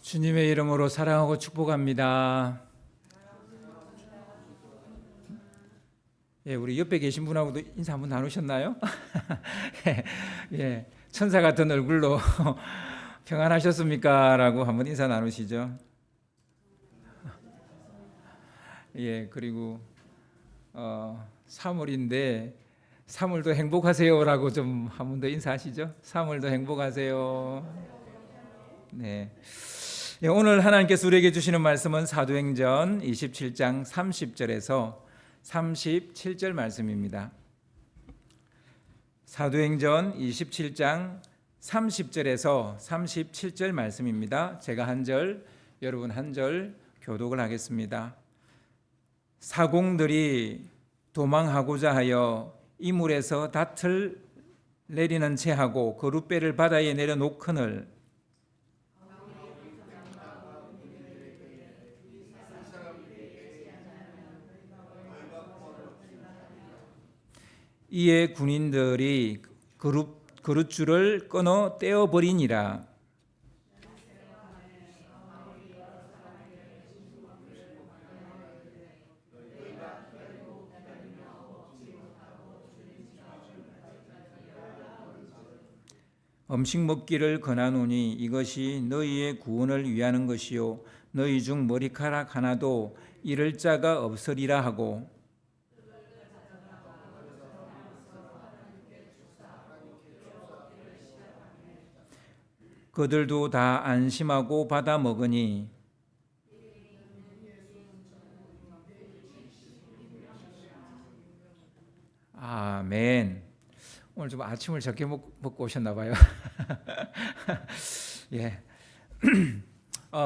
주님의 이름으로 사랑하고 축복합니다. 예, 우리 옆에 계신 분하고도 인사 한번 나누셨나요? 예, 천사 같은 얼굴로 평안하셨습니까? 라고 한번 인사 나누시죠. 예, 그리고 3월인데 3월도 행복하세요라고 좀 한 번 더 인사하시죠. 3월도 행복하세요. 네. 예, 오늘 하나님께서 우리에게 주시는 말씀은 사도행전 27장 30절에서 37절 말씀입니다. 사도행전 27장 30절에서 37절 말씀입니다. 제가 한 절, 여러분 한 절 교독을 하겠습니다. 사공들이 도망하고자 하여 이물에서 닷을 내리는 채 하고 거룻배를 바다에 내려놓거늘 이에 군인들이 그룻줄을 끊어 떼어버리니라. 음식 먹기를 권하노니 이것이 너희의 구원을 위하는 것이요 너희 중 머리카락 하나도 잃을 자가 없으리라 하고 그들도 다 안심하고 받아 먹으니 아멘. 오늘 좀 아침을 적게 먹고 오셨나 봐요. 예.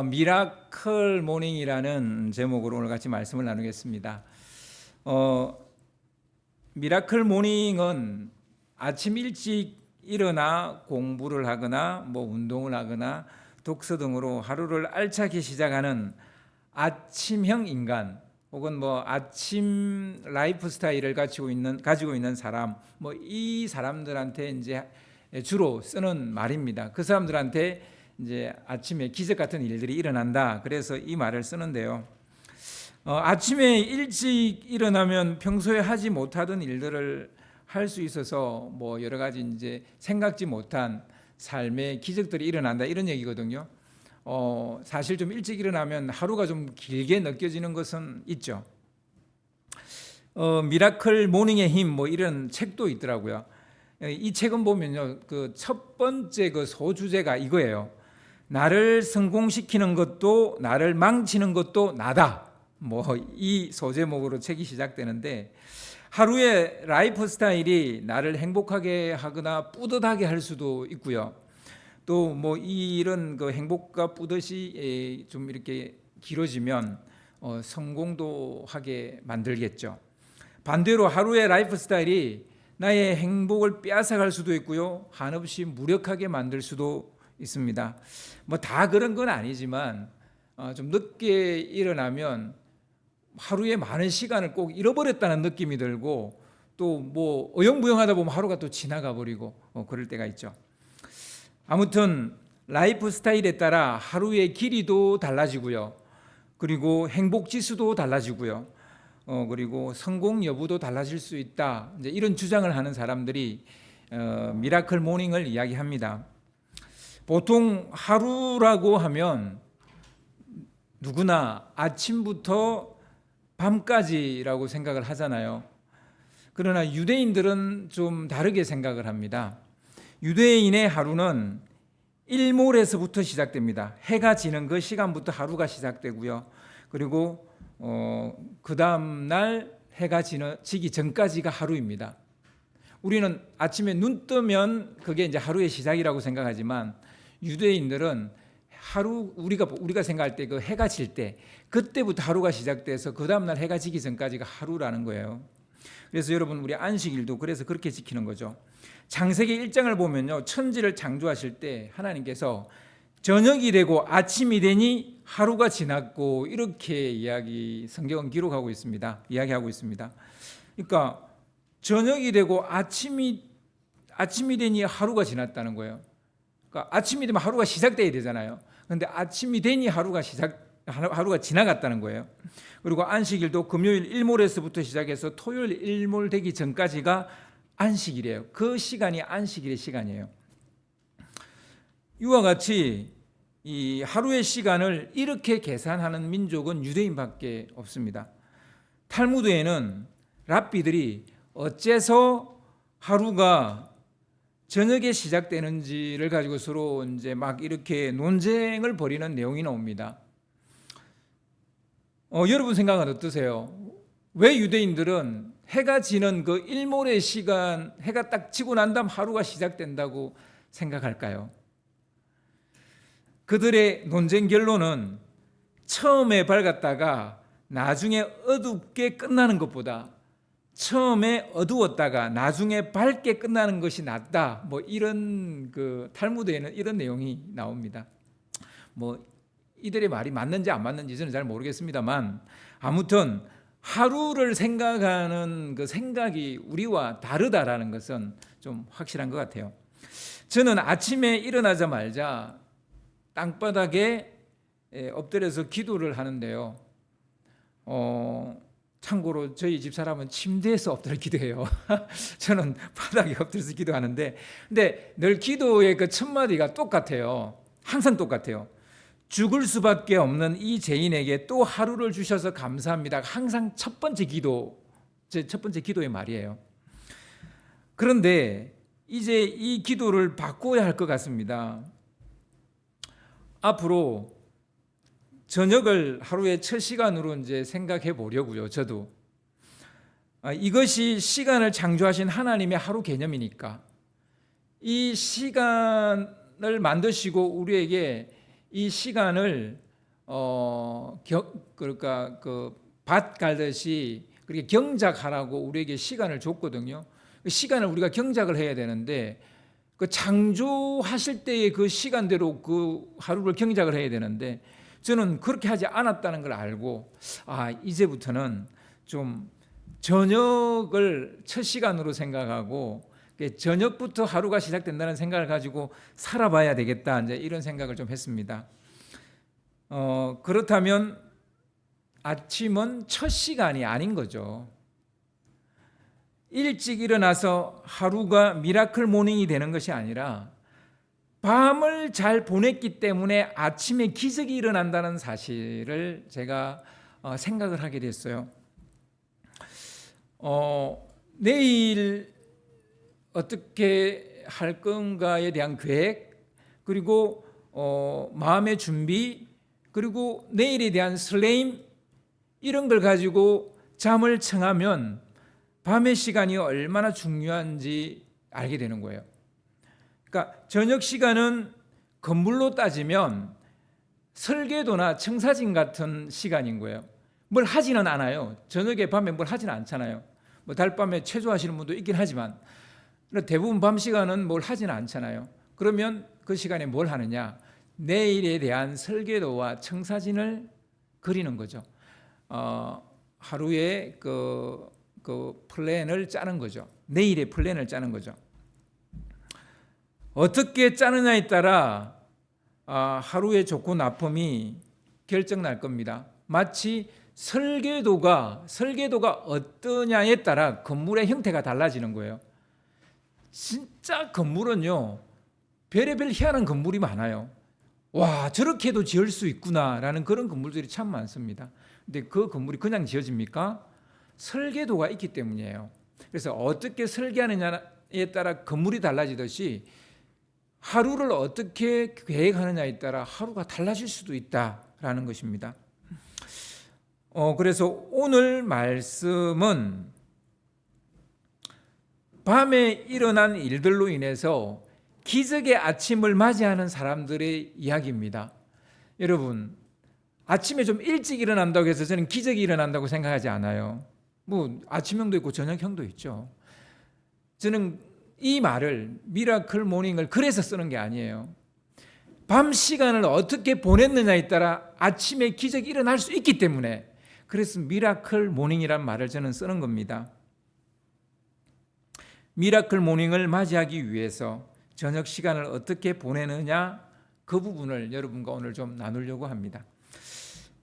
미라클 모닝이라는 제목으로 오늘 같이 말씀을 나누겠습니다. 미라클 모닝은 아침 일찍 일어나 공부를 하거나 운동을 하거나 독서 등으로 하루를 알차게 시작하는 아침형 인간 혹은 아침 라이프 스타일을 가지고 있는 사람 이 사람들한테 이제 주로 쓰는 말입니다. 그 사람들한테 이제 아침에 기적 같은 일들이 일어난다. 그래서 이 말을 쓰는데요. 아침에 일찍 일어나면 평소에 하지 못하던 일들을 할 수 있어서 여러 가지 이제 생각지 못한 삶의 기적들이 일어난다 이런 얘기거든요. 사실 좀 일찍 일어나면 하루가 좀 길게 느껴지는 것은 있죠. 미라클 모닝의 힘 이런 책도 있더라고요. 이 책은 보면요, 그 첫 번째 그 소주제가 이거예요. 나를 성공시키는 것도 나를 망치는 것도 나다. 이 소제목으로 책이 시작되는데 하루의 라이프 스타일이 나를 행복하게 하거나 뿌듯하게 할 수도 있고요. 또 이런 그 행복과 뿌듯이 좀 이렇게 길어지면 성공도 하게 만들겠죠. 반대로 하루의 라이프 스타일이 나의 행복을 빼앗아갈 수도 있고요. 한없이 무력하게 만들 수도 있습니다. 다 그런 건 아니지만 좀 늦게 일어나면 하루에 많은 시간을 꼭 잃어버렸다는 느낌이 들고 또 어영부영하다 보면 하루가 또 지나가 버리고 그럴 때가 있죠. 아무튼 라이프 스타일에 따라 하루의 길이도 달라지고요. 그리고 행복 지수도 달라지고요. 그리고 성공 여부도 달라질 수 있다. 이제 이런 주장을 하는 사람들이 미라클 모닝을 이야기합니다. 보통 하루라고 하면 누구나 아침부터 밤까지라고 생각을 하잖아요. 그러나 유대인들은 좀 다르게 생각을 합니다. 유대인의 하루는 일몰에서부터 시작됩니다. 해가 지는 그 시간부터 하루가 시작되고요. 그리고 그 다음 날 해가 지기 전까지가 하루입니다. 우리는 아침에 눈 뜨면 그게 이제 하루의 시작이라고 생각하지만 유대인들은 하루 우리가 생각할 때 그 해가 질 때 그때부터 하루가 시작돼서 그 다음 날 해가 지기 전까지가 하루라는 거예요. 그래서 여러분 우리 안식일도 그래서 그렇게 지키는 거죠. 창세기 1장을 보면요, 천지를 창조하실 때 하나님께서 저녁이 되고 아침이 되니 하루가 지났고 이렇게 성경은 기록하고 있습니다. 이야기하고 있습니다. 그러니까 저녁이 되고 아침이 되니 하루가 지났다는 거예요. 그러니까 아침이 되면 하루가 시작돼야 되잖아요. 그런데 아침이 되니 하루가 지나갔다는 거예요. 그리고 안식일도 금요일 일몰에서부터 시작해서 토요일 일몰 되기 전까지가 안식일이에요. 그 시간이 안식일의 시간이에요. 이와 같이 이 하루의 시간을 이렇게 계산하는 민족은 유대인밖에 없습니다. 탈무드에는 랍비들이 어째서 하루가 저녁에 시작되는지를 가지고 서로 이제 막 이렇게 논쟁을 벌이는 내용이 나옵니다. 여러분 생각은 어떠세요? 왜 유대인들은 해가 지는 그 일몰의 시간, 해가 딱 지고 난 다음 하루가 시작된다고 생각할까요? 그들의 논쟁 결론은 처음에 밝았다가 나중에 어둡게 끝나는 것보다 처음에 어두웠다가 나중에 밝게 끝나는 것이 낫다. 뭐 이런 그 탈무드에는 이런 내용이 나옵니다. 뭐 이들의 말이 맞는지 안 맞는지 저는 잘 모르겠습니다만 아무튼 하루를 생각하는 그 생각이 우리와 다르다라는 것은 좀 확실한 것 같아요. 저는 아침에 일어나자마자 땅바닥에 엎드려서 기도를 하는데요. 참고로 저희 집사람은 침대에서 엎드려 기도해요. 저는 바닥에 엎드려서 기도하는데, 근데 늘 기도의 그 첫 마디가 똑같아요. 항상 똑같아요. 죽을 수밖에 없는 이 죄인에게 또 하루를 주셔서 감사합니다. 항상 첫 번째 기도의 말이에요. 그런데 이제 이 기도를 바꿔야 할 것 같습니다. 앞으로 저녁을 하루의 첫 시간으로 이제 생각해 보려고요. 저도 이것이 시간을 창조하신 하나님의 하루 개념이니까 이 시간을 만드시고 우리에게 이 시간을 그러니까 그 밭 갈듯이 그렇게 경작하라고 우리에게 시간을 줬거든요. 그 시간을 우리가 경작을 해야 되는데 그 창조하실 때의 그 시간대로 그 하루를 경작을 해야 되는데 저는 그렇게 하지 않았다는 걸 알고 이제부터는 좀 저녁을 첫 시간으로 생각하고 저녁부터 하루가 시작된다는 생각을 가지고 살아봐야 되겠다 이제 이런 생각을 좀 했습니다. 그렇다면 아침은 첫 시간이 아닌 거죠. 일찍 일어나서 하루가 미라클 모닝이 되는 것이 아니라 밤을 잘 보냈기 때문에 아침에 기적이 일어난다는 사실을 제가 생각을 하게 됐어요. 내일 어떻게 할 건가에 대한 계획, 그리고 마음의 준비, 그리고 내일에 대한 설레임, 이런 걸 가지고 잠을 청하면 밤의 시간이 얼마나 중요한지 알게 되는 거예요. 그러니까 저녁 시간은 건물로 따지면 설계도나 청사진 같은 시간인 거예요. 뭘 하지는 않아요. 저녁에 밤에 뭘 하지는 않잖아요. 뭐 달밤에 체조하시는 분도 있긴 하지만 대부분 밤 시간은 뭘 하지는 않잖아요. 그러면 그 시간에 뭘 하느냐? 내일에 대한 설계도와 청사진을 그리는 거죠. 하루에 그 플랜을 짜는 거죠. 내일의 플랜을 짜는 거죠. 어떻게 짜느냐에 따라 하루의 좋고 나쁨이 결정날 겁니다. 마치 설계도가 어떠냐에 따라 건물의 형태가 달라지는 거예요. 진짜 건물은요, 별의별 희한한 건물이 많아요. 와, 저렇게도 지을 수 있구나라는 그런 건물들이 참 많습니다. 근데 그 건물이 그냥 지어집니까? 설계도가 있기 때문이에요. 그래서 어떻게 설계하느냐에 따라 건물이 달라지듯이 하루를 어떻게 계획하느냐에 따라 하루가 달라질 수도 있다라는 것입니다. 그래서 오늘 말씀은 밤에 일어난 일들로 인해서 기적의 아침을 맞이하는 사람들의 이야기입니다. 여러분, 아침에 좀 일찍 일어난다고 해서 저는 기적이 일어난다고 생각하지 않아요. 뭐 아침형도 있고 저녁형도 있죠. 저는 이 말을 미라클 모닝을 그래서 쓰는 게 아니에요. 밤 시간을 어떻게 보냈느냐에 따라 아침에 기적이 일어날 수 있기 때문에 그래서 미라클 모닝이란 말을 저는 쓰는 겁니다. 미라클 모닝을 맞이하기 위해서 저녁 시간을 어떻게 보내느냐 그 부분을 여러분과 오늘 좀 나누려고 합니다.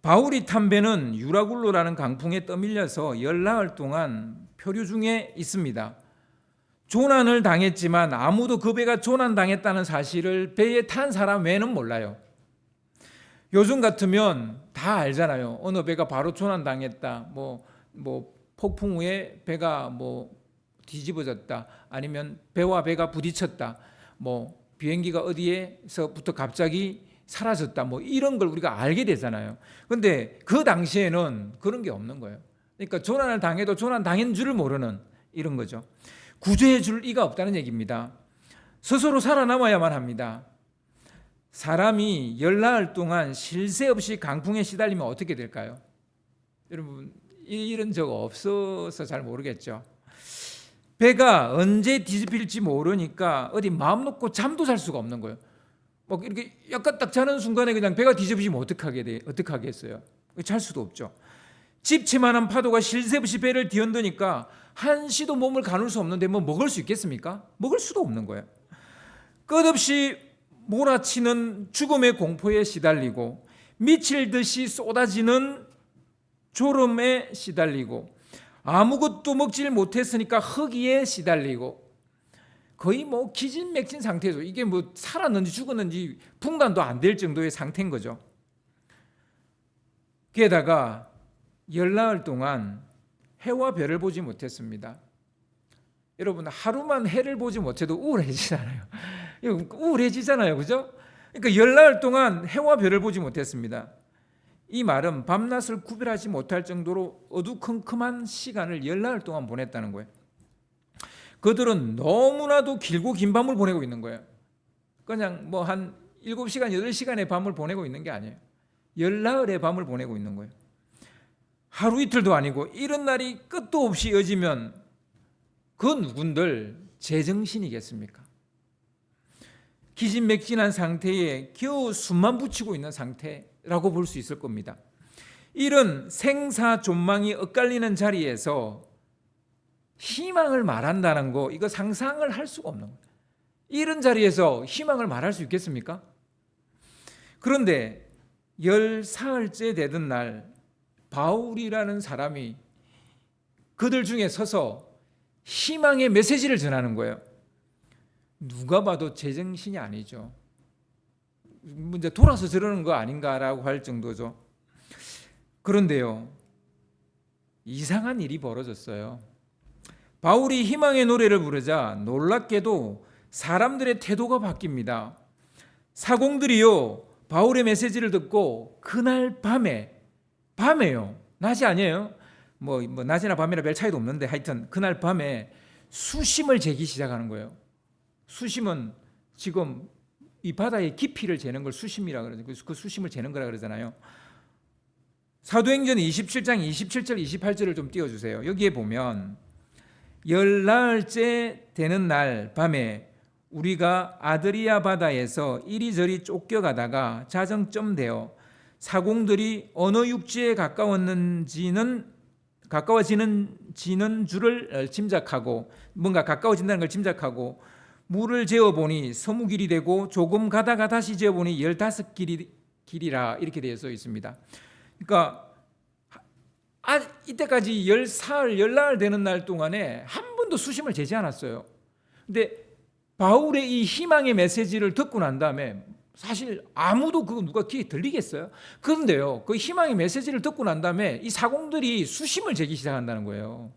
바울이 탄 배는 유라굴로라는 강풍에 떠밀려서 열나흘 동안 표류 중에 있습니다. 조난을 당했지만 아무도 그 배가 조난당했다는 사실을 배에 탄 사람 외에는 몰라요. 요즘 같으면 다 알잖아요. 어느 배가 바로 조난당했다. 뭐 폭풍 후에 배가 뒤집어졌다. 아니면 배와 배가 부딪혔다. 비행기가 어디에서부터 갑자기 사라졌다. 이런 걸 우리가 알게 되잖아요. 근데 그 당시에는 그런 게 없는 거예요. 그러니까 조난을 당해도 조난 당한 줄을 모르는 이런 거죠. 구조해 줄 이가 없다는 얘기입니다. 스스로 살아남아야만 합니다. 사람이 열나흘 동안 쉴 새 없이 강풍에 시달리면 어떻게 될까요? 여러분 이런 적 없어서 잘 모르겠죠. 배가 언제 뒤집힐지 모르니까 어디 마음 놓고 잠도 잘 수가 없는 거예요. 이렇게 약간 딱 자는 순간에 그냥 배가 뒤집어지면 어떡하겠어요? 잘 수도 없죠. 집채만한 파도가 쉴 새 없이 배를 뒤흔드니까 한시도 몸을 가눌 수 없는데 먹을 수 있겠습니까? 먹을 수도 없는 거예요. 끝없이 몰아치는 죽음의 공포에 시달리고 미칠 듯이 쏟아지는 졸음에 시달리고 아무것도 먹질 못했으니까 허기에 시달리고 거의 기진맥진 상태죠. 이게 살았는지 죽었는지 분간도 안 될 정도의 상태인 거죠. 게다가 열나흘 동안 해와 별을 보지 못했습니다. 여러분 하루만 해를 보지 못해도 우울해지잖아요. 우울해지잖아요, 그죠? 그러니까 열나흘 동안 해와 별을 보지 못했습니다. 이 말은 밤낮을 구별하지 못할 정도로 어두컴컴한 시간을 열나흘 동안 보냈다는 거예요. 그들은 너무나도 길고 긴 밤을 보내고 있는 거예요. 그냥 한 7시간, 8시간의 밤을 보내고 있는 게 아니에요. 열나흘의 밤을 보내고 있는 거예요. 하루 이틀도 아니고 이런 날이 끝도 없이 이어지면 그 누군들 제정신이겠습니까? 기진맥진한 상태에 겨우 숨만 붙이고 있는 상태라고 볼 수 있을 겁니다. 이런 생사존망이 엇갈리는 자리에서 희망을 말한다는 거 이거 상상을 할 수가 없는 거예요. 이런 자리에서 희망을 말할 수 있겠습니까? 그런데 10사흘째 되던 날 바울이라는 사람이 그들 중에 서서 희망의 메시지를 전하는 거예요. 누가 봐도 제정신이 아니죠. 이제 돌아서 저러는 거 아닌가라고 할 정도죠. 그런데요, 이상한 일이 벌어졌어요. 바울이 희망의 노래를 부르자 놀랍게도 사람들의 태도가 바뀝니다. 사공들이요, 바울의 메시지를 듣고 그날 밤에요, 낮이 아니에요. 낮이나 밤이나 별 차이도 없는데 하여튼 그날 밤에 수심을 재기 시작하는 거예요. 수심은 지금 이 바다의 깊이를 재는 걸 수심이라 그러죠. 그 수심을 재는 거라 그러잖아요. 사도행전 27장 27절 28절을 좀 띄워주세요. 여기에 보면 열나흘째 되는 날 밤에 우리가 아드리아 바다에서 이리저리 쫓겨가다가 자정쯤 되어 사공들이 어느 육지에 가까워지는 줄을 짐작하고 뭔가 가까워진다는 걸 짐작하고 물을 재어보니 20길이 되고 조금 가다가 다시 재어보니 15길이라 이렇게 되어 있습니다. 그러니까 이때까지 10사흘, 열나흘 되는 날 동안에 한 번도 수심을 재지 않았어요. 근데 바울의 이 희망의 메시지를 듣고 난 다음에 사실 아무도 그거 누가 귀에 들리겠어요? 그런데요, 그 희망의 메시지를 듣고 난 다음에 이 사공들이 수심을 재기 시작한다는 거예요.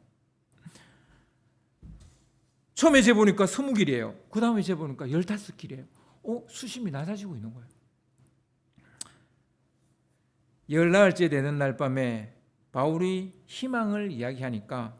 처음에 재보니까 20길이에요. 그 다음에 재보니까 15길이에요. 수심이 낮아지고 있는 거예요. 열나흘째 되는 날 밤에 바울이 희망을 이야기하니까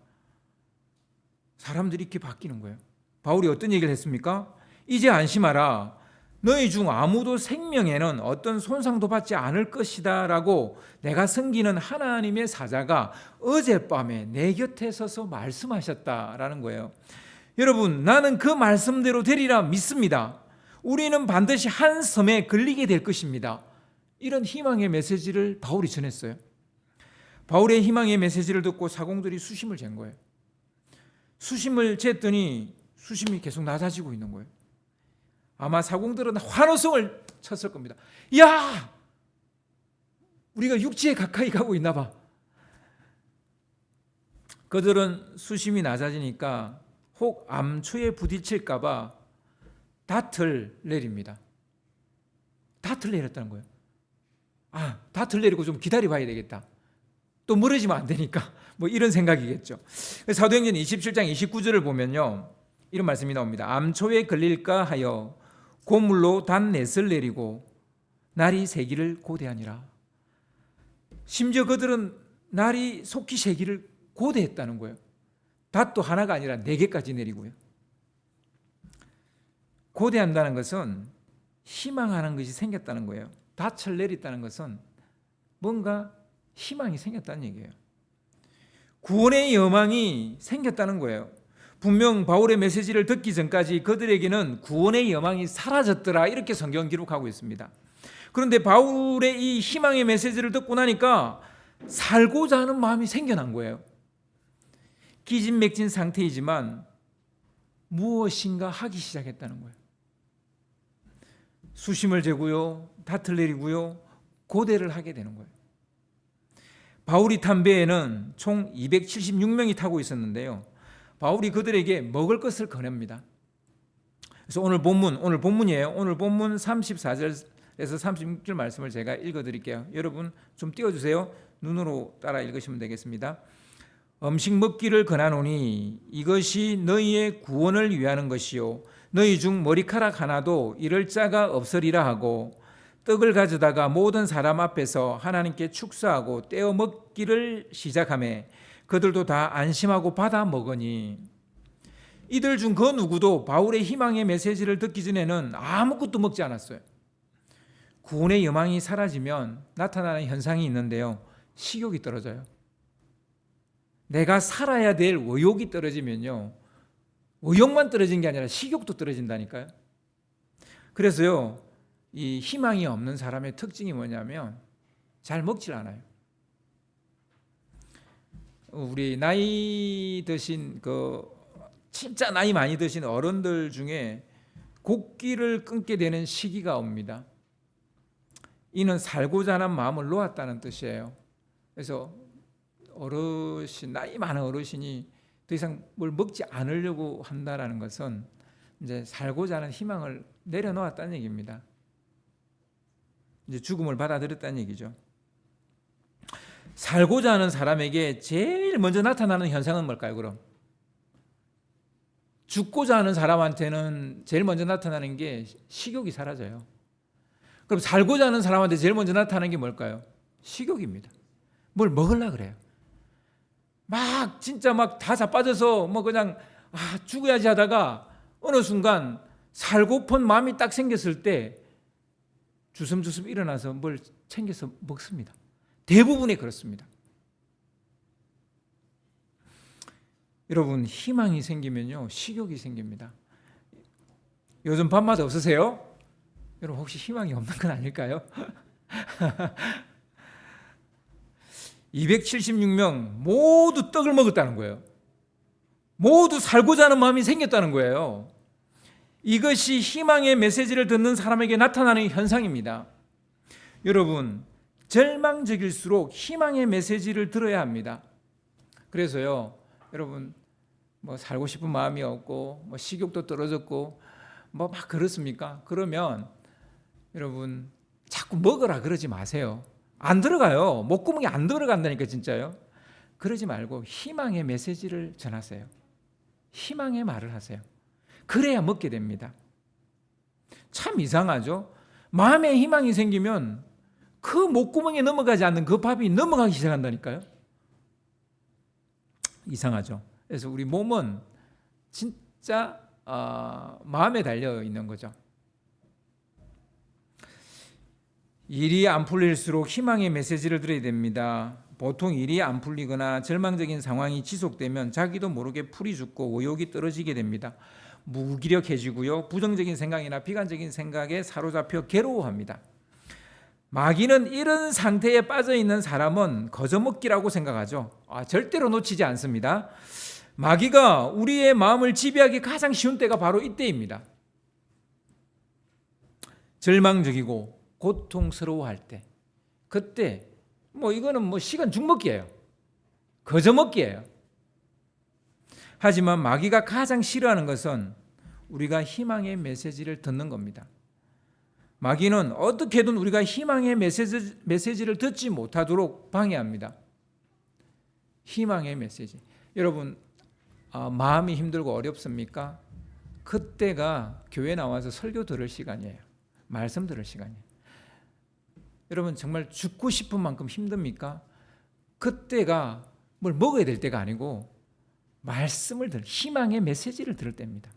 사람들이 이렇게 바뀌는 거예요. 바울이 어떤 얘기를 했습니까? 이제 안심하라. 너희 중 아무도 생명에는 어떤 손상도 받지 않을 것이다 라고 내가 섬기는 하나님의 사자가 어젯밤에 내 곁에 서서 말씀하셨다라는 거예요. 여러분, 나는 그 말씀대로 되리라 믿습니다. 우리는 반드시 한 섬에 걸리게 될 것입니다. 이런 희망의 메시지를 바울이 전했어요. 바울의 희망의 메시지를 듣고 사공들이 수심을 잰 거예요. 수심을 쟀더니 수심이 계속 낮아지고 있는 거예요. 아마 사공들은 환호성을 쳤을 겁니다. 야! 우리가 육지에 가까이 가고 있나 봐. 그들은 수심이 낮아지니까 혹 암초에 부딪힐까 봐 닷을 내립니다. 닷을 내렸다는 거예요. 닷을 내리고 좀 기다려 봐야 되겠다. 또 멀어지면 안 되니까 뭐 이런 생각이겠죠. 사도행전 27장 29절을 보면요, 이런 말씀이 나옵니다. 암초에 걸릴까 하여 고물로 닷넷을 내리고 날이 새기를 고대하니라. 심지어 그들은 날이 속히 새기를 고대했다는 거예요. 닷도 하나가 아니라 4개까지 내리고요. 고대한다는 것은 희망하는 것이 생겼다는 거예요. 닻을 내렸다는 것은 뭔가 희망이 생겼다는 얘기예요. 구원의 여망이 생겼다는 거예요. 분명 바울의 메시지를 듣기 전까지 그들에게는 구원의 여망이 사라졌더라, 이렇게 성경 기록하고 있습니다. 그런데 바울의 이 희망의 메시지를 듣고 나니까 살고자 하는 마음이 생겨난 거예요. 기진맥진 상태이지만 무엇인가 하기 시작했다는 거예요. 수심을 재고요, 닷을 내리고요, 고대를 하게 되는 거예요. 바울이 탄 배에는 총 276명이 타고 있었는데요, 바울이 그들에게 먹을 것을 권합니다. 그래서 오늘 본문이에요. 오늘 본문 34절에서 36절 말씀을 제가 읽어드릴게요. 여러분 좀 띄워주세요. 눈으로 따라 읽으시면 되겠습니다. 음식 먹기를 권하노니 이것이 너희의 구원을 위하는 것이요 너희 중 머리카락 하나도 잃을 자가 없으리라 하고, 떡을 가져다가 모든 사람 앞에서 하나님께 축사하고 떼어 먹기를 시작하매 그들도 다 안심하고 받아 먹으니, 이들 중 그 누구도 바울의 희망의 메시지를 듣기 전에는 아무것도 먹지 않았어요. 구원의 여망이 사라지면 나타나는 현상이 있는데요, 식욕이 떨어져요. 내가 살아야 될 의욕이 떨어지면요, 의욕만 떨어진 게 아니라 식욕도 떨어진다니까요. 그래서요, 이 희망이 없는 사람의 특징이 뭐냐면 잘 먹질 않아요. 우리 나이 드신 진짜 나이 많이 드신 어른들 중에 곡기를 끊게 되는 시기가 옵니다. 이는 살고자 하는 마음을 놓았다는 뜻이에요. 그래서 나이 많은 어르신이 더 이상 뭘 먹지 않으려고 한다라는 것은 이제 살고자 하는 희망을 내려놓았다는 얘기입니다. 이제 죽음을 받아들였다는 얘기죠. 살고자 하는 사람에게 제일 먼저 나타나는 현상은 뭘까요, 그럼? 죽고자 하는 사람한테는 제일 먼저 나타나는 게 식욕이 사라져요. 그럼 살고자 하는 사람한테 제일 먼저 나타나는 게 뭘까요? 식욕입니다. 뭘 먹으려고 그래요. 진짜 다 자빠져서 그냥 죽어야지 하다가 어느 순간 살고픈 마음이 딱 생겼을 때 주섬주섬 일어나서 뭘 챙겨서 먹습니다. 대부분이 그렇습니다. 여러분, 희망이 생기면요, 식욕이 생깁니다. 요즘 밤마다 없으세요? 여러분 혹시 희망이 없는 건 아닐까요? 276명 모두 떡을 먹었다는 거예요. 모두 살고자 하는 마음이 생겼다는 거예요. 이것이 희망의 메시지를 듣는 사람에게 나타나는 현상입니다. 여러분, 절망적일수록 희망의 메시지를 들어야 합니다. 그래서요, 여러분 살고 싶은 마음이 없고 식욕도 떨어졌고 막 그렇습니까? 그러면 여러분 자꾸 먹으라 그러지 마세요. 안 들어가요. 목구멍에 안 들어간다니까, 진짜요. 그러지 말고 희망의 메시지를 전하세요. 희망의 말을 하세요. 그래야 먹게 됩니다. 참 이상하죠. 마음에 희망이 생기면 그 목구멍에 넘어가지 않는 그 밥이 넘어가기 시작한다니까요. 이상하죠. 그래서 우리 몸은 진짜 마음에 달려 있는 거죠. 일이 안 풀릴수록 희망의 메시지를 들어야 됩니다. 보통 일이 안 풀리거나 절망적인 상황이 지속되면 자기도 모르게 풀이 죽고 의욕이 떨어지게 됩니다. 무기력해지고요, 부정적인 생각이나 비관적인 생각에 사로잡혀 괴로워합니다. 마귀는 이런 상태에 빠져 있는 사람은 거저먹기라고 생각하죠. 절대로 놓치지 않습니다. 마귀가 우리의 마음을 지배하기 가장 쉬운 때가 바로 이때입니다. 절망적이고 고통스러워할 때, 그때 이거는 시간 죽먹기예요. 거저먹기예요. 하지만 마귀가 가장 싫어하는 것은 우리가 희망의 메시지를 듣는 겁니다. 마귀는 어떻게든 우리가 희망의 메시지를 듣지 못하도록 방해합니다. 희망의 메시지. 여러분, 마음이 힘들고 어렵습니까? 그때가 교회 나와서 설교 들을 시간이에요. 말씀 들을 시간이에요. 여러분, 정말 죽고 싶은 만큼 힘듭니까? 그때가 뭘 먹어야 될 때가 아니고 말씀을 희망의 메시지를 들을 때입니다.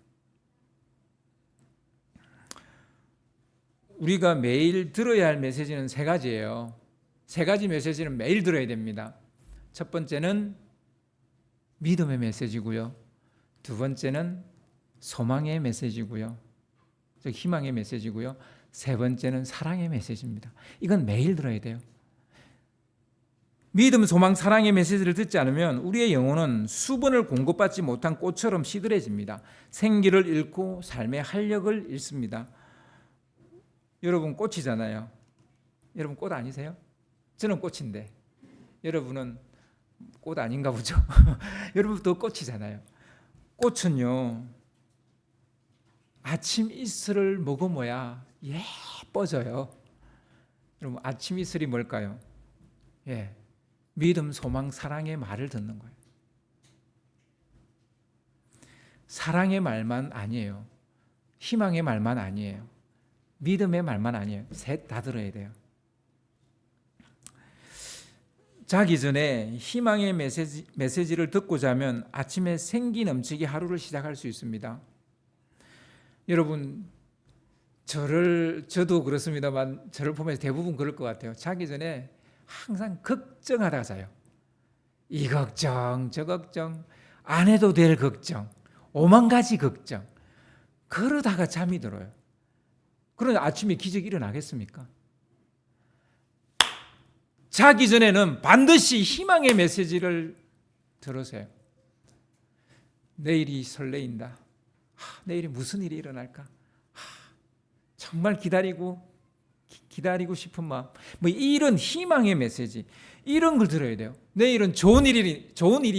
우리가 매일 들어야 할 메시지는 3가지예요. 3가지 메시지는 매일 들어야 됩니다. 첫 번째는 믿음의 메시지고요. 두 번째는 소망의 메시지고요. 즉 희망의 메시지고요. 세 번째는 사랑의 메시지입니다. 이건 매일 들어야 돼요. 믿음, 소망, 사랑의 메시지를 듣지 않으면 우리의 영혼은 수분을 공급받지 못한 꽃처럼 시들해집니다. 생기를 잃고 삶의 활력을 잃습니다. 여러분 꽃이잖아요. 여러분 꽃 아니세요? 저는 꽃인데 여러분은 꽃 아닌가 보죠. 여러분도 꽃이잖아요. 꽃은요, 아침 이슬을 머금어야 예뻐져요. 여러분, 아침 이슬이 뭘까요? 믿음, 소망, 사랑의 말을 듣는 거예요. 사랑의 말만 아니에요. 희망의 말만 아니에요. 믿음의 말만 아니에요. 셋 다 들어야 돼요. 자기 전에 희망의 메시지를 듣고 자면 아침에 생기 넘치게 하루를 시작할 수 있습니다. 여러분, 저도 그렇습니다만 저를 보면서 대부분 그럴 것 같아요. 자기 전에 항상 걱정하다가 자요. 이 걱정, 저 걱정, 안 해도 될 걱정, 5만 가지 걱정. 그러다가 잠이 들어요. 그런데 아침에 기적이 일어나겠습니까? 자기 전에는 반드시 희망의 메시지를 들으세요. 내일이 설레인다. 내일이 무슨 일이 일어날까? 정말 기다리고 싶은 마음. 이런 희망의 메시지, 이런 걸 들어야 돼요. 내일은 좋은 일이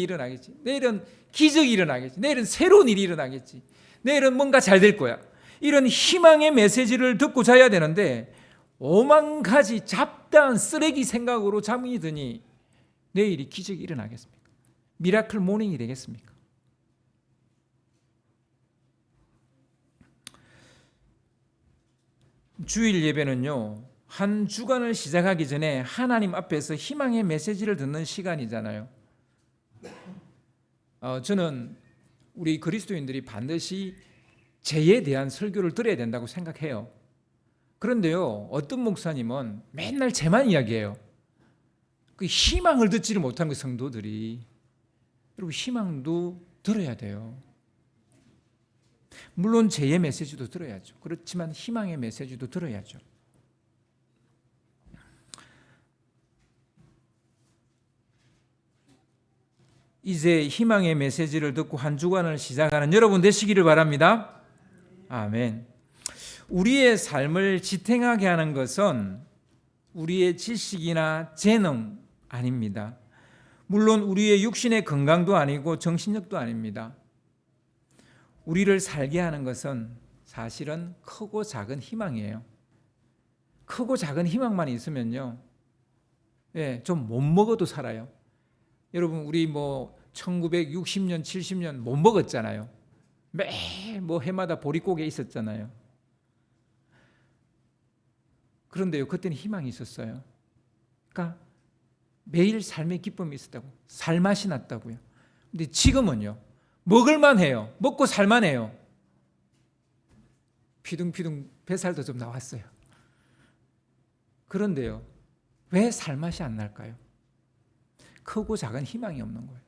일어나겠지. 내일은 기적이 일어나겠지. 내일은 새로운 일이 일어나겠지. 내일은 뭔가 잘 될 거야. 이런 희망의 메시지를 듣고 자야 되는데 5만 가지 잡다한 쓰레기 생각으로 잠이 드니 내일이 기적이 일어나겠습니까? 미라클 모닝이 되겠습니까? 주일 예배는요, 한 주간을 시작하기 전에 하나님 앞에서 희망의 메시지를 듣는 시간이잖아요. 저는 우리 그리스도인들이 반드시 죄에 대한 설교를 들어야 된다고 생각해요. 그런데요, 어떤 목사님은 맨날 죄만 이야기해요. 그 희망을 듣지를 못하는 그 성도들이. 여러분, 희망도 들어야 돼요. 물론 죄의 메시지도 들어야죠. 그렇지만 희망의 메시지도 들어야죠. 이제 희망의 메시지를 듣고 한 주간을 시작하는 여러분 되시기를 바랍니다. 아멘. 우리의 삶을 지탱하게 하는 것은 우리의 지식이나 재능 아닙니다. 물론 우리의 육신의 건강도 아니고 정신력도 아닙니다. 우리를 살게 하는 것은 사실은 크고 작은 희망이에요. 크고 작은 희망만 있으면요, 좀 못 먹어도 살아요. 여러분, 우리 1960년, 70년 못 먹었잖아요. 매일 해마다 보릿고개 있었잖아요. 그런데요, 그때는 희망이 있었어요. 그러니까 매일 삶의 기쁨이 있었다고, 살맛이 났다고요. 근데 지금은요, 먹을만 해요. 먹고 살만 해요. 피둥피둥 뱃살도 좀 나왔어요. 그런데요, 왜 살맛이 안 날까요? 크고 작은 희망이 없는 거예요.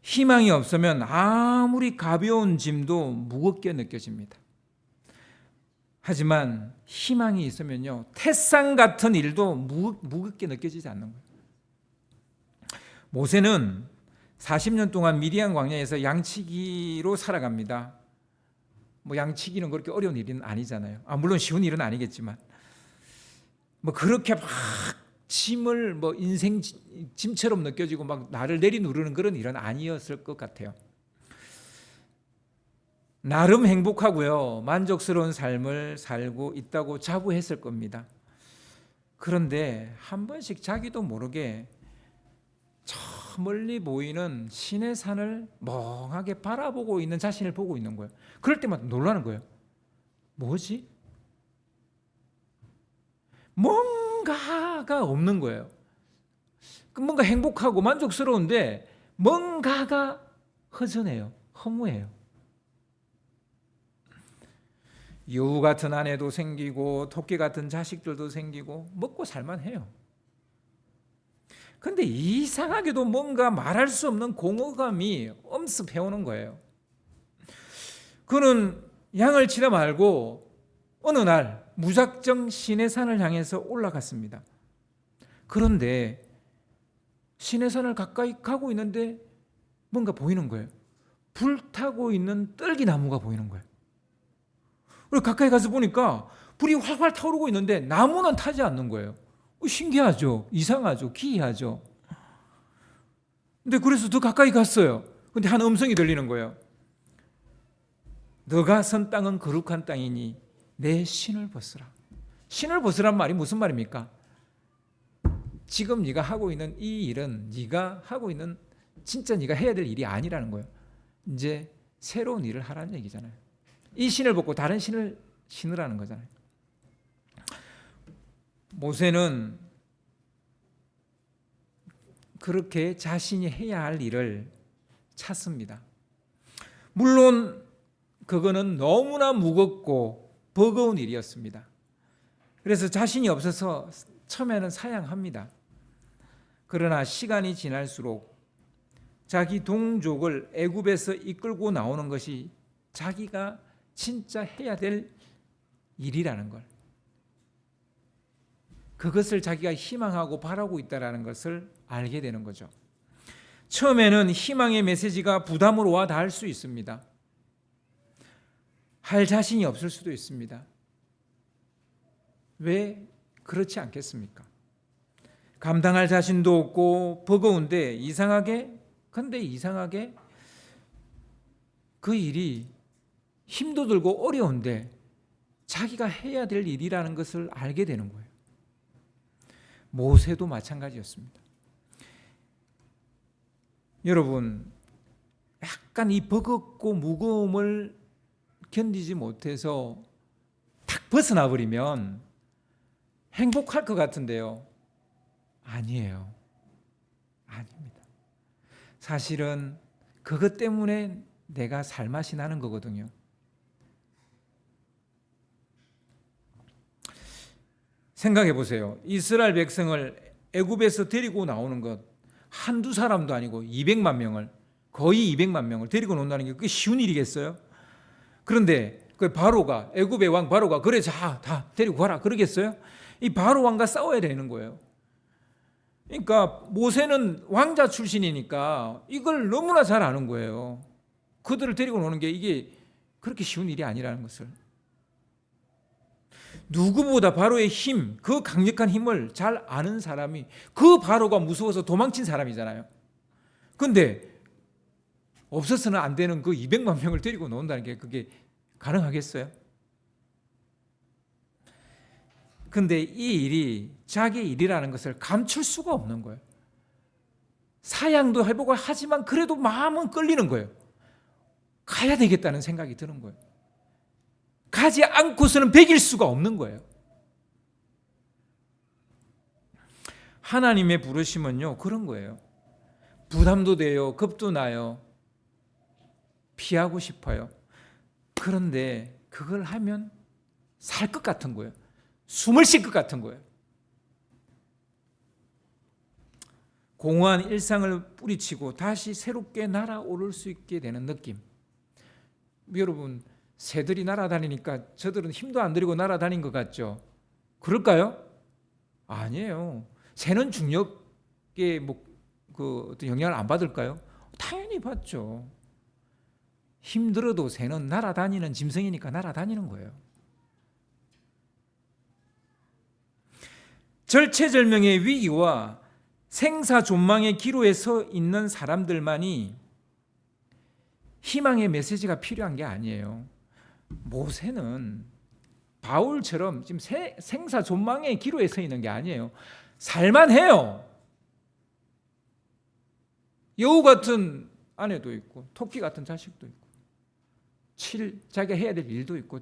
희망이 없으면 아무리 가벼운 짐도 무겁게 느껴집니다. 하지만 희망이 있으면요, 태산 같은 일도 무겁게 느껴지지 않는 거예요. 모세는 40년 동안 미디안 광야에서 양치기로 살아갑니다. 뭐 양치기는 그렇게 어려운 일은 아니잖아요. 물론 쉬운 일은 아니겠지만 뭐 그렇게 막 짐을 뭐 인생 짐처럼 느껴지고 막 나를 내리누르는 그런 일은 아니었을 것 같아요. 나름 행복하고요, 만족스러운 삶을 살고 있다고 자부했을 겁니다. 그런데 한 번씩 자기도 모르게 저 멀리 보이는 신의 산을 멍하게 바라보고 있는 자신을 보고 있는 거예요. 그럴 때마다 놀라는 거예요. 뭐지? 뭔가가 없는 거예요. 뭔가 행복하고 만족스러운데 뭔가가 허전해요. 허무해요. 여우 같은 아내도 생기고 토끼 같은 자식들도 생기고 먹고 살만해요. 근데 이상하게도 뭔가 말할 수 없는 공허감이 엄습해오는 거예요. 그는 양을 치다 말고 어느 날 무작정 시내산을 향해서 올라갔습니다. 그런데 시내산을 가까이 가고 있는데 뭔가 보이는 거예요. 불타고 있는 떨기나무가 보이는 거예요. 가까이 가서 보니까 불이 활활 타오르고 있는데 나무는 타지 않는 거예요. 신기하죠? 이상하죠? 기이하죠? 근데 그래서 더 가까이 갔어요. 근데 한 음성이 들리는 거예요. 너가 선 땅은 거룩한 땅이니 내 신을 벗으라. 신을 벗으란 말이 무슨 말입니까? 지금 네가 하고 있는 이 일은 네가 하고 있는 진짜 네가 해야 될 일이 아니라는 거예요. 이제 새로운 일을 하라는 얘기잖아요. 이 신을 벗고 다른 신을 신으라는 거잖아요. 모세는 그렇게 자신이 해야 할 일을 찾습니다. 물론 그거는 너무나 무겁고 버거운 일이었습니다. 그래서 자신이 없어서 처음에는 사양합니다. 그러나 시간이 지날수록 자기 동족을 애굽에서 이끌고 나오는 것이 자기가 진짜 해야 될 일이라는 걸, 그것을 자기가 희망하고 바라고 있다는 것을 알게 되는 거죠. 처음에는 희망의 메시지가 부담으로 와 닿을 수 있습니다. 할 자신이 없을 수도 있습니다. 왜 그렇지 않겠습니까? 감당할 자신도 없고 버거운데 이상하게 그 일이 힘도 들고 어려운데 자기가 해야 될 일이라는 것을 알게 되는 거예요. 모세도 마찬가지였습니다. 여러분, 약간 이 버겁고 무거움을 견디지 못해서 탁 벗어나 버리면 행복할 것 같은데요. 아니에요. 아닙니다. 사실은 그것 때문에 내가 살맛이 나는 거거든요. 생각해 보세요. 이스라엘 백성을 애굽에서 데리고 나오는 것 한두 사람도 아니고 200만 명을, 거의 200만 명을 데리고 논다는 게 그게 쉬운 일이겠어요? 그런데 그 바로가, 애굽의 왕 바로가 그래 자 다 데리고 가라 그러겠어요? 이 바로 왕과 싸워야 되는 거예요. 그러니까 모세는 왕자 출신이니까 이걸 너무나 잘 아는 거예요. 그들을 데리고 노는 게 이게 그렇게 쉬운 일이 아니라는 것을. 누구보다 바로의 힘, 그 강력한 힘을 잘 아는 사람이 그 바로가 무서워서 도망친 사람이잖아요. 그런데 없어서는 안 되는 그 200만 명을 데리고 놓는다는 게 그게 가능하겠어요? 근데 이 일이 자기 일이라는 것을 감출 수가 없는 거예요. 사양도 해보고 하지만 그래도 마음은 끌리는 거예요. 가야 되겠다는 생각이 드는 거예요. 가지 않고서는 배길 수가 없는 거예요. 하나님의 부르심은요, 그런 거예요. 부담도 돼요. 겁도 나요. 피하고 싶어요. 그런데 그걸 하면 살 것 같은 거예요. 숨을 쉴 것 같은 거예요. 공허한 일상을 뿌리치고 다시 새롭게 날아오를 수 있게 되는 느낌. 여러분, 새들이 날아다니니까 저들은 힘도 안 들이고 날아다닌 것 같죠? 그럴까요? 아니에요. 새는 중력에 그 어떤 영향을 안 받을까요? 당연히 받죠. 힘들어도 새는 날아다니는 짐승이니까 날아다니는 거예요. 절체절명의 위기와 생사존망의 기로에 서 있는 사람들만이 희망의 메시지가 필요한 게 아니에요. 모세는 바울처럼 지금 생사존망의 기로에 서 있는 게 아니에요. 살만해요. 여우 같은 아내도 있고 토끼 같은 자식도 있고 자기가 해야 될 일도 있고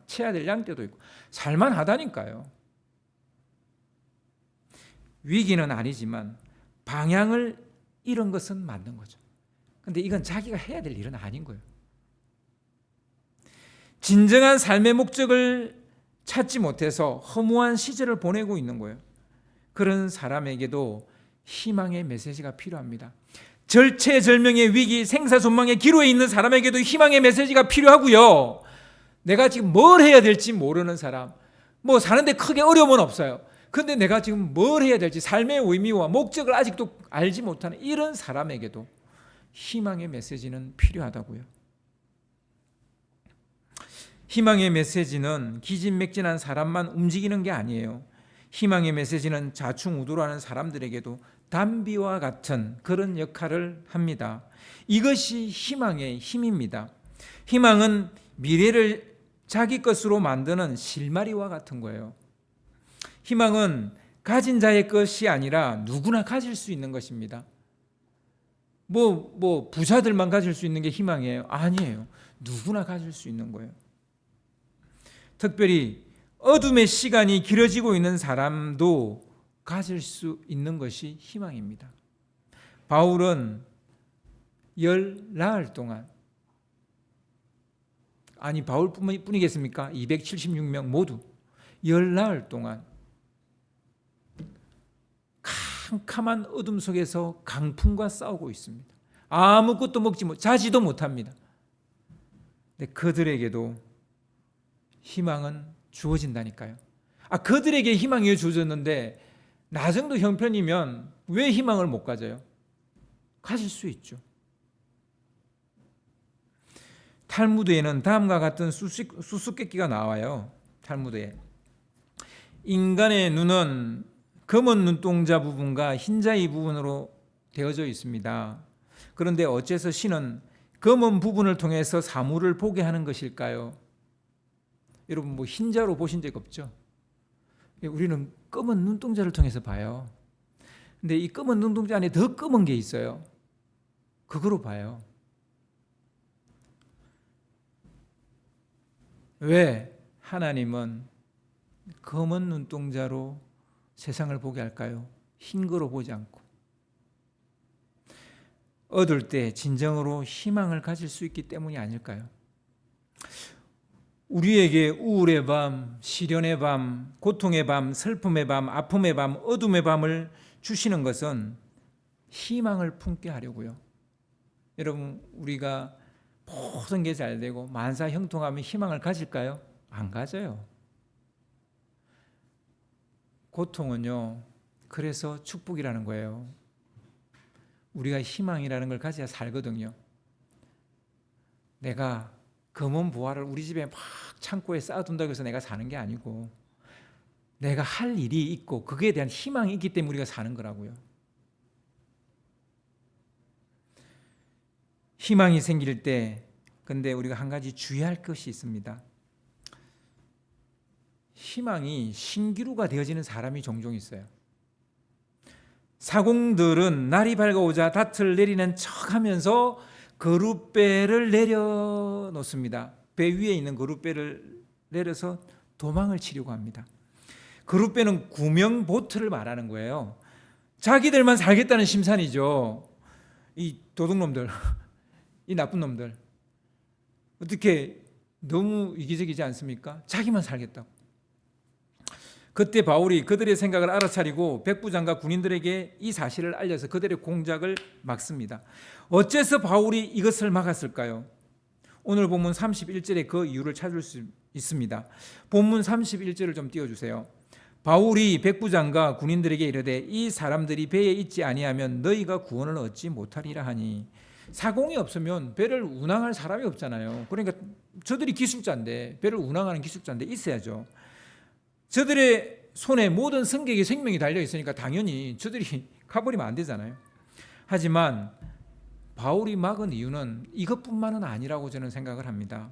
채야 될 양떼도 있고 살만하다니까요. 위기는 아니지만 방향을 잃은 것은 맞는 거죠. 근데 이건 자기가 해야 될 일은 아닌 거예요. 진정한 삶의 목적을 찾지 못해서 허무한 시절을 보내고 있는 거예요. 그런 사람에게도 희망의 메시지가 필요합니다. 절체절명의 위기, 생사존망의 기로에 있는 사람에게도 희망의 메시지가 필요하고요. 내가 지금 뭘 해야 될지 모르는 사람, 뭐 사는데 크게 어려움은 없어요. 그런데 내가 지금 뭘 해야 될지 삶의 의미와 목적을 아직도 알지 못하는 이런 사람에게도 희망의 메시지는 필요하다고요. 희망의 메시지는 기진맥진한 사람만 움직이는 게 아니에요. 희망의 메시지는 좌충우돌하는 사람들에게도 담비와 같은 그런 역할을 합니다. 이것이 희망의 힘입니다. 희망은 미래를 자기 것으로 만드는 실마리와 같은 거예요. 희망은 가진 자의 것이 아니라 누구나 가질 수 있는 것입니다. 뭐 부자들만 가질 수 있는 게 희망이에요? 아니에요. 누구나 가질 수 있는 거예요. 특별히 어둠의 시간이 길어지고 있는 사람도 가질 수 있는 것이 희망입니다. 바울은 나흘 동안, 아니 바울뿐이겠습니까? 276명 모두 나흘 동안 캄캄한 어둠 속에서 강풍과 싸우고 있습니다. 아무것도 먹지 못, 자지도 못합니다. 근데 그들에게도 희망은 주어진다니까요. 그들에게 희망이 주어졌는데 나 정도 형편이면 왜 희망을 못 가져요? 가질 수 있죠. 탈무드에는 다음과 같은 수수께끼가 나와요. 탈무드에 인간의 눈은 검은 눈동자 부분과 흰자위 부분으로 되어져 있습니다. 그런데 어째서 신은 검은 부분을 통해서 사물을 보게 하는 것일까요? 여러분 흰자로 보신 적 없죠? 우리는 검은 눈동자를 통해서 봐요. 근데 이 검은 눈동자 안에 더 검은 게 있어요. 그거로 봐요. 왜 하나님은 검은 눈동자로 세상을 보게 할까요? 흰 거로 보지 않고. 얻을 때 진정으로 희망을 가질 수 있기 때문이 아닐까요? 우리에게 우울의 밤, 시련의 밤, 고통의 밤, 슬픔의 밤, 아픔의 밤, 어둠의 밤을 주시는 것은 희망을 품게 하려고요. 여러분, 우리가 모든 게 잘 되고 만사 형통하면 희망을 가질까요? 안 가져요. 고통은요, 그래서 축복이라는 거예요. 우리가 희망이라는 걸 가져야 살거든요. 내가 검은 보화를 우리 집에 막 창고에 쌓아둔다고 해서 내가 사는 게 아니고 내가 할 일이 있고 거기에 대한 희망이 있기 때문에 우리가 사는 거라고요. 희망이 생길 때 근데 우리가 한 가지 주의할 것이 있습니다. 희망이 신기루가 되어지는 사람이 종종 있어요. 사공들은 날이 밝아오자 닷을 내리는 척하면서 거룻배를 내려놓습니다. 배 위에 있는 거룻배를 내려서 도망을 치려고 합니다. 거룻배는 구명보트를 말하는 거예요. 자기들만 살겠다는 심산이죠. 이 도둑놈들, 이 나쁜 놈들. 어떻게 너무 이기적이지 않습니까? 자기만 살겠다고. 그때 바울이 그들의 생각을 알아차리고 백부장과 군인들에게 이 사실을 알려서 그들의 공작을 막습니다. 어째서 바울이 이것을 막았을까요? 오늘 본문 31절에 그 이유를 찾을 수 있습니다. 본문 31절을 좀 띄워주세요. 바울이 백부장과 군인들에게 이르되 이 사람들이 배에 있지 아니하면 너희가 구원을 얻지 못하리라 하니. 사공이 없으면 배를 운항할 사람이 없잖아요. 그러니까 저들이 기술자인데, 배를 운항하는 기술자인데 있어야죠. 저들의 손에 모든 승객의 생명이 달려 있으니까 당연히 저들이 가버리면 안 되잖아요. 하지만 바울이 막은 이유는 이것뿐만은 아니라고 저는 생각을 합니다.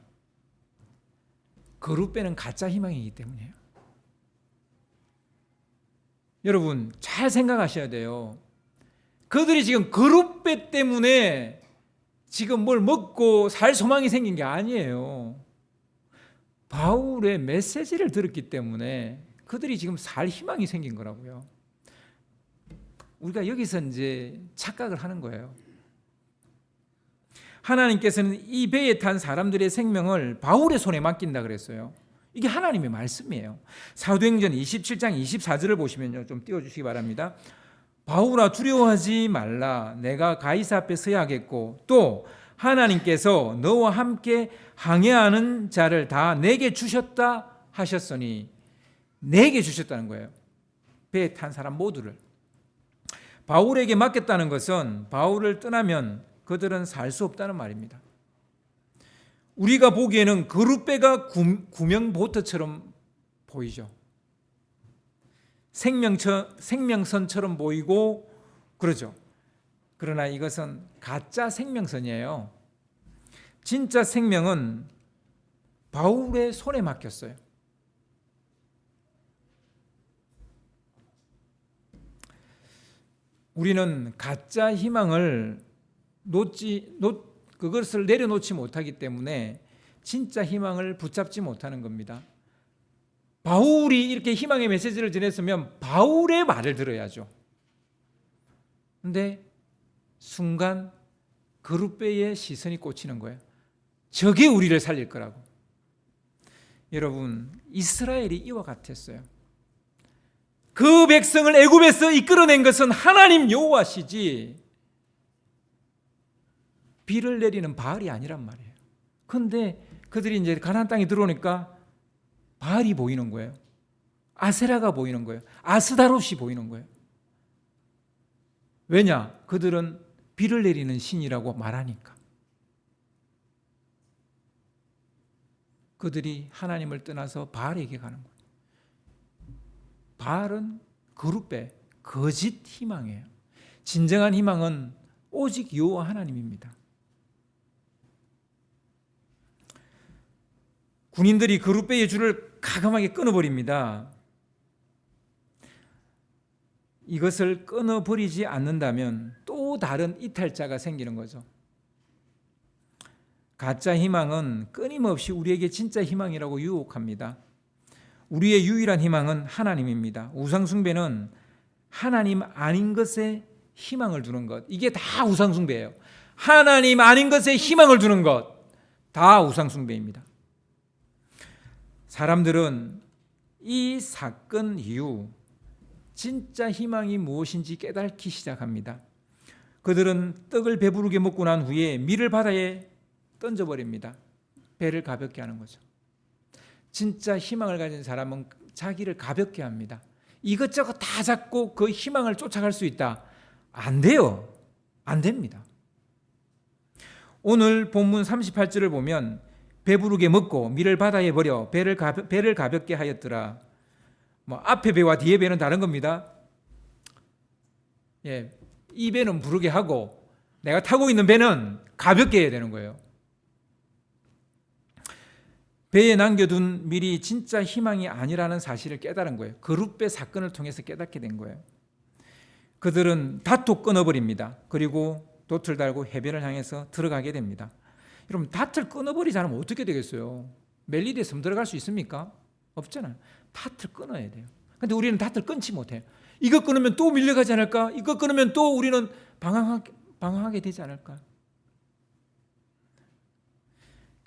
거룻배는 가짜 희망이기 때문이에요. 여러분 잘 생각하셔야 돼요. 그들이 지금 거룻배 때문에 지금 뭘 먹고 살 소망이 생긴 게 아니에요. 바울의 메시지를 들었기 때문에 그들이 지금 살 희망이 생긴 거라고요. 우리가 여기서 이제 착각을 하는 거예요. 하나님께서는 이 배에 탄 사람들의 생명을 바울의 손에 맡긴다 그랬어요. 이게 하나님의 말씀이에요. 사도행전 27장 24절을 보시면요, 좀 띄워주시기 바랍니다. 바울아 두려워하지 말라. 내가 가이사 앞에 서야 하겠고 또 하나님께서 너와 함께 항해하는 자를 다 내게 주셨다 하셨으니, 내게 주셨다는 거예요. 배에 탄 사람 모두를. 바울에게 맡겼다는 것은 바울을 떠나면 그들은 살 수 없다는 말입니다. 우리가 보기에는 거룻배가 구명보트처럼 보이죠. 생명선처럼 보이고 그러죠. 그러나 이것은 가짜 생명선이에요. 진짜 생명은 바울의 손에 맡겼어요. 우리는 가짜 희망을 그것을 내려놓지 못하기 때문에 진짜 희망을 붙잡지 못하는 겁니다. 바울이 이렇게 희망의 메시지를 전했으면 바울의 말을 들어야죠. 근데 순간 거룻배의 시선이 꽂히는 거예요. 저게 우리를 살릴 거라고. 여러분, 이스라엘이 이와 같았어요. 그 백성을 애굽에서 이끌어낸 것은 하나님 여호와시지 비를 내리는 바알이 아니란 말이에요. 그런데 그들이 이제 가나안 땅에 들어오니까 바알이 보이는 거예요. 아세라가 보이는 거예요. 아스다롯이 보이는 거예요. 왜냐? 그들은 비를 내리는 신이라고 말하니까. 그들이 하나님을 떠나서 바알에게 가는 거예요. 바알은 거룻배, 거짓 희망이에요. 진정한 희망은 오직 여호와 하나님입니다. 군인들이 거룻배의 줄을 가감하게 끊어버립니다. 이것을 끊어버리지 않는다면 또 다른 이탈자가 생기는 거죠. 가짜 희망은 끊임없이 우리에게 진짜 희망이라고 유혹합니다. 우리의 유일한 희망은 하나님입니다. 우상숭배는 하나님 아닌 것에 희망을 두는 것, 이게 다 우상숭배예요. 하나님 아닌 것에 희망을 두는 것, 다 우상숭배입니다. 사람들은 이 사건 이후 진짜 희망이 무엇인지 깨닫기 시작합니다. 그들은 떡을 배부르게 먹고 난 후에 밀을 바다에 던져버립니다. 배를 가볍게 하는 거죠. 진짜 희망을 가진 사람은 자기를 가볍게 합니다. 이것저것 다 잡고 그 희망을 쫓아갈 수 있다. 안 돼요. 안 됩니다. 오늘 본문 38절을 보면 배부르게 먹고 밀을 바다에 버려 배를 가볍게 하였더라. 앞에 배와 뒤에 배는 다른 겁니다. 예, 이 배는 부르게 하고 내가 타고 있는 배는 가볍게 해야 되는 거예요. 배에 남겨둔 밀이 진짜 희망이 아니라는 사실을 깨달은 거예요. 거룻배 사건을 통해서 깨닫게 된 거예요. 그들은 닷도 끊어버립니다. 그리고 돛을 달고 해변을 향해서 들어가게 됩니다. 여러분, 닷을 끊어버리지 않으면 어떻게 되겠어요? 멜리드에 섬 들어갈 수 있습니까? 없잖아요. 닷을 끊어야 돼요. 근데 우리는 닷을 끊지 못해요. 이거 끊으면 또 밀려가지 않을까? 이거 끊으면 또 우리는 방황하게 되지 않을까?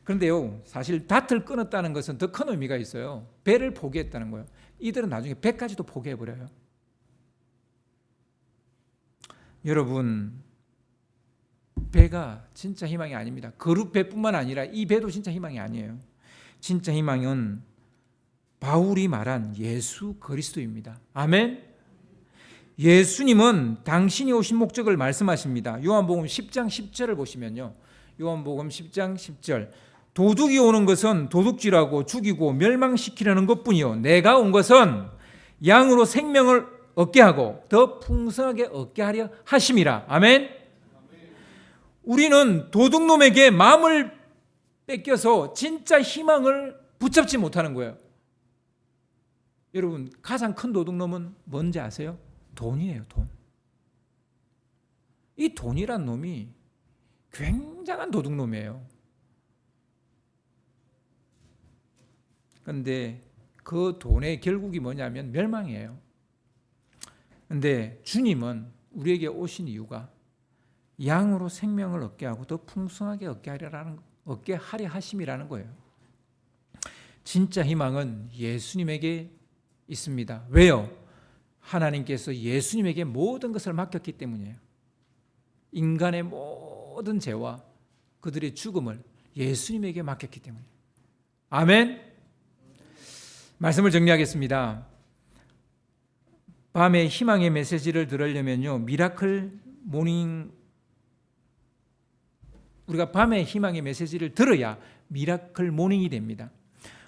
그런데요, 사실 닷을 끊었다는 것은 더 큰 의미가 있어요. 배를 포기했다는 거예요. 이들은 나중에 배까지도 포기해버려요. 여러분, 배가 진짜 희망이 아닙니다. 거룻배뿐만 아니라 이 배도 진짜 희망이 아니에요. 진짜 희망은 바울이 말한 예수 그리스도입니다. 아멘. 예수님은 당신이 오신 목적을 말씀하십니다. 요한복음 10장 10절을 보시면요. 요한복음 10장 10절. 도둑이 오는 것은 도둑질하고 죽이고 멸망시키려는 것뿐이요. 내가 온 것은 양으로 생명을 얻게 하고 더 풍성하게 얻게 하려 하심이라. 아멘. 우리는 도둑놈에게 마음을 뺏겨서 진짜 희망을 붙잡지 못하는 거예요. 여러분, 가장 큰 도둑놈은 뭔지 아세요? 돈이에요, 돈. 이 돈이란 놈이 굉장한 도둑놈이에요. 그런데 그 돈의 결국이 뭐냐면 멸망이에요. 그런데 주님은 우리에게 오신 이유가 양으로 생명을 얻게 하고 더 풍성하게 얻게 하려 하심이라는 거예요. 진짜 희망은 예수님에게 있습니다. 왜요? 하나님께서 예수님에게 모든 것을 맡겼기 때문이에요. 인간의 모든 죄와 그들의 죽음을 예수님에게 맡겼기 때문이에요. 아멘. 말씀을 정리하겠습니다. 밤에 희망의 메시지를 들으려면요, 미라클 모닝, 우리가 밤에 희망의 메시지를 들어야 미라클 모닝이 됩니다.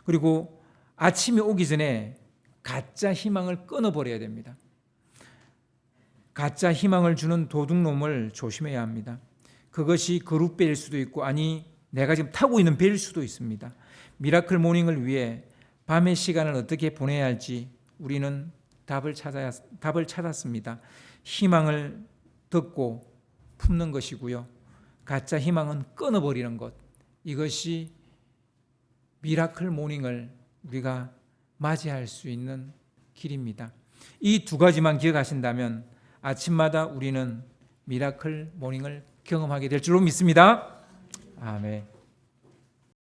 그리고 아침이 오기 전에 가짜 희망을 끊어버려야 됩니다. 가짜 희망을 주는 도둑놈을 조심해야 합니다. 그것이 그룹배일 수도 있고, 아니 내가 지금 타고 있는 배일 수도 있습니다. 미라클 모닝을 위해 밤의 시간을 어떻게 보내야 할지 우리는 답을 찾았습니다. 희망을 듣고 품는 것이고요. 가짜 희망은 끊어버리는 것. 이것이 미라클 모닝을 우리가 맞이할 수 있는 길입니다. 이 두 가지만 기억하신다면 아침마다 우리는 미라클 모닝을 경험하게 될 줄로 믿습니다. 아멘.